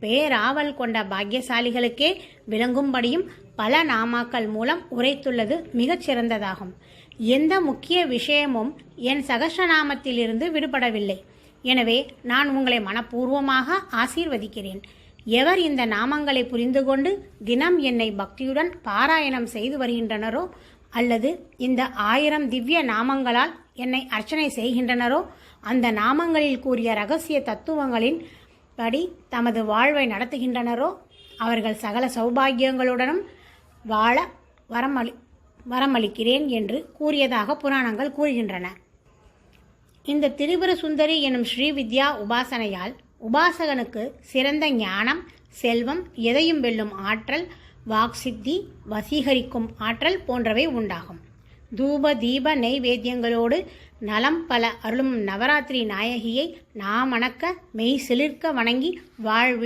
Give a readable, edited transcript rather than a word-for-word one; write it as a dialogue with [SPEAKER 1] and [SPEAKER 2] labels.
[SPEAKER 1] பேராவல் கொண்ட பாக்கியசாலிகளுக்கே விளங்கும்படியும் பல நாமாக்கள் மூலம் உரைத்துள்ளது மிகச் சிறந்ததாகும். எந்த முக்கிய விஷயமும் என் சகஸ்ரநாமத்திலிருந்து விடுபடவில்லை. எனவே நான் உங்களை மனப்பூர்வமாக ஆசீர்வதிக்கிறேன். எவர் இந்த நாமங்களை புரிந்து கொண்டு தினம் என்னை பக்தியுடன் பாராயணம் செய்து வருகின்றனரோ அல்லது இந்த 1000 திவ்ய நாமங்களால் என்னை அர்ச்சனை செய்கின்றனரோ அந்த நாமங்களில் கூறிய இரகசிய தத்துவங்களின் படி தமது வாழ்வை நடத்துகின்றனரோ அவர்கள் சகல சௌபாகியங்களுடனும் வாழ வரமளிக்கிறேன் என்று கூறியதாக புராணங்கள் கூறுகின்றன. இந்த திரிபுர சுந்தரி எனும் ஸ்ரீவித்யா உபாசனையால் உபாசகனுக்கு சிறந்த ஞானம், செல்வம், எதையும் வெல்லும் ஆற்றல், வாக்சித்தி, வசீகரிக்கும் ஆற்றல் போன்றவை உண்டாகும். தூப தீப நெய்வேத்தியங்களோடு நலம் பல அருளும் நவராத்திரி நாயகியை நாமணக்க மெய் சிலிர்க்க வணங்கி வாழ்வில்